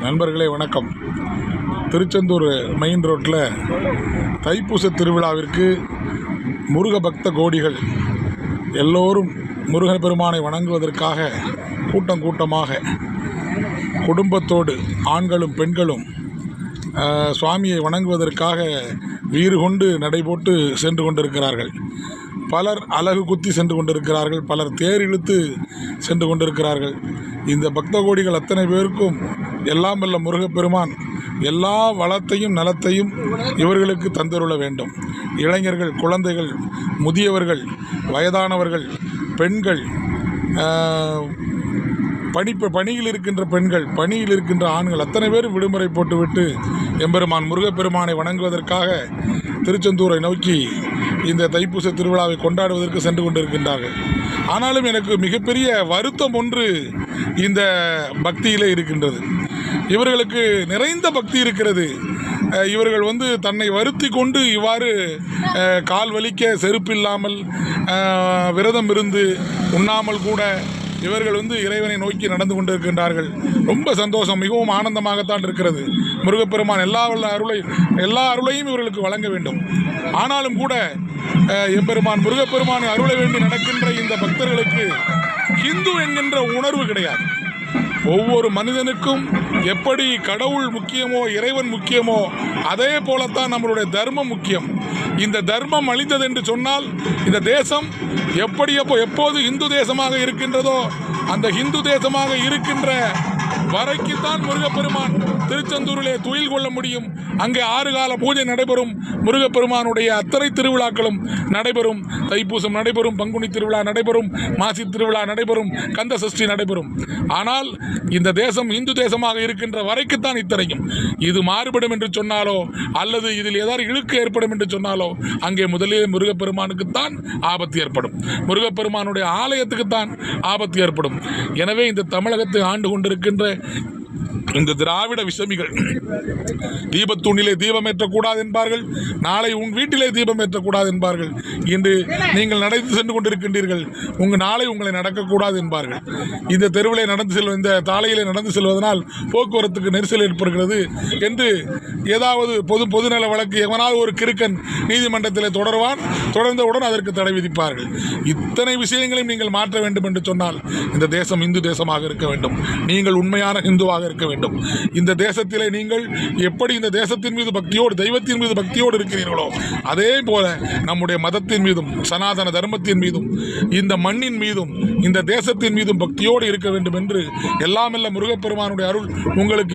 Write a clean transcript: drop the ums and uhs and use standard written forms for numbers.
நண்பர்களே வணக்கம். திருச்செந்தூர் மெயின் ரோட்டில் தைப்பூச திருவிழாவிற்கு முருக பக்த கோடிகள் எல்லோரும் முருகப்பெருமானை வணங்குவதற்காக கூட்டமாக குடும்பத்தோடு ஆண்களும் பெண்களும் சுவாமியை வணங்குவதற்காக வீறு கொண்டு நடைபோட்டு சென்று கொண்டிருக்கிறார்கள். பலர் அலகு குத்தி சென்று கொண்டிருக்கிறார்கள், பலர் தேர் இழுத்து சென்று கொண்டிருக்கிறார்கள். இந்த பக்த கோடிகள் அத்தனை பேருக்கும் எல்லாம் வல்ல முருகப்பெருமான் எல்லா வளத்தையும் நலத்தையும் இவர்களுக்கு தந்தருள வேண்டும். இளைஞர்கள், குழந்தைகள், முதியவர்கள், வயதானவர்கள், பெண்கள், பணியில் இருக்கின்ற பெண்கள், பணியில் இருக்கின்ற ஆண்கள் அத்தனை பேரும் விடுமுறை போட்டுவிட்டு எம்பெருமான் முருகப்பெருமானை வணங்குவதற்காக திருச்செந்தூரை நோக்கி இந்த தைப்பூச திருவிழாவை கொண்டாடுவதற்கு சென்று கொண்டிருக்கின்றார்கள். ஆனாலும் எனக்கு மிகப்பெரிய வருத்தம் ஒன்று இந்த பக்தியிலே இருக்கின்றது. இவர்களுக்கு நிறைந்த பக்தி இருக்கிறது. இவர்கள் தன்னை வருத்தி கொண்டு இவ்வாறு கால் வலிக்க செருப்பில்லாமல் விரதம் இருந்து உண்ணாமல் கூட இவர்கள் இறைவனை நோக்கி நடந்து கொண்டிருக்கின்றார்கள். ரொம்ப சந்தோஷம், மிகவும் ஆனந்தமாகத்தான் இருக்கிறது. முருகப்பெருமான் எல்லா அருளையும் இவர்களுக்கு வழங்க வேண்டும். ஆனாலும் கூட எம்பெருமான் முருகப்பெருமானை அருள வேண்டி நடக்கின்ற இந்த பக்தர்களுக்கு ஹிந்து என்கின்ற உணர்வு கிடையாது. ஒவ்வொரு மனிதனுக்கும் எப்படி கடவுள் முக்கியமோ, இறைவன் முக்கியமோ, அதே போலத்தான் நம்மளுடைய தர்மம் முக்கியம். இந்த தர்மம் அழிந்தது என்று சொன்னால் இந்த தேசம் எப்போது இந்து தேசமாக இருக்கின்றதோ அந்த இந்து தேசமாக இருக்கின்ற வரைக்குத்தான் முருகப்பெருமான் திருச்செந்தூரிலே துயில் கொள்ள முடியும். அங்கே 6 கால பூஜை நடைபெறும். முருகப்பெருமானுடைய அத்தனை திருவிழாக்களும் நடைபெறும். தைப்பூசம் நடைபெறும், பங்குனி திருவிழா நடைபெறும், மாசி திருவிழா நடைபெறும், கந்த சஷ்டி நடைபெறும். ஆனால் இந்த தேசம் இந்து தேசமாக இருக்கின்ற வரைக்குத்தான் இத்தனையும். இது மாறுபடும் என்று சொன்னாலோ அல்லது இதில் ஏதாவது இழுக்கு ஏற்படும் என்று சொன்னாலோ அங்கே முதலில் முருகப்பெருமானுக்குத்தான் ஆபத்து ஏற்படும். முருகப்பெருமானுடைய ஆலயத்துக்குத்தான் ஆபத்து ஏற்படும். எனவே இந்த தமிழகத்தை ஆண்டு கொண்டிருக்கின்ற இந்த திராவிட விஷமிகள் தீபத்தூணிலே தீபம் ஏற்றக்கூடாது என்பார்கள், நாளை உன் வீட்டிலே தீபம் ஏற்றக்கூடாது என்பார்கள். இன்று நீங்கள் நடந்து சென்று கொண்டிருக்கின்றீர்கள், நாளை உங்களை நடக்கக்கூடாது என்பார்கள். இந்த தெருவிலே இந்த சாலையிலே நடந்து செல்வதனால் போக்குவரத்துக்கு நெரிசல் ஏற்படுகிறது என்று ஏதாவது பொதுநல வழக்கு எவனாவது ஒரு கிறுக்கன் நீதிமன்றத்திலே தொடர்ந்தவுடன் அதற்கு தடை விதிப்பார்கள். இத்தனை விஷயங்களையும் நீங்கள் மாற்ற வேண்டும் என்று சொன்னால் இந்த தேசம் இந்து தேசமாக இருக்க வேண்டும். நீங்கள் உண்மையான இந்துவாக இருக்க வேண்டும். இந்த தேசத்திலே நீங்கள் எப்படி இந்த தேசத்தின் மீது பக்தியோடு, தெய்வத்தின் மீது பக்தியோடு இருக்கிறீர்களோ அதே போல நம்முடைய மதத்தின் மீதும், சனாதன தர்மத்தின் மீதும், இந்த மண்ணின் மீதும், இந்த தேசத்தின் மீதும் பக்தியோடு இருக்க வேண்டும் என்று எல்லாமல்ல முருகப்பெருமானுடைய அருள் உங்களுக்கு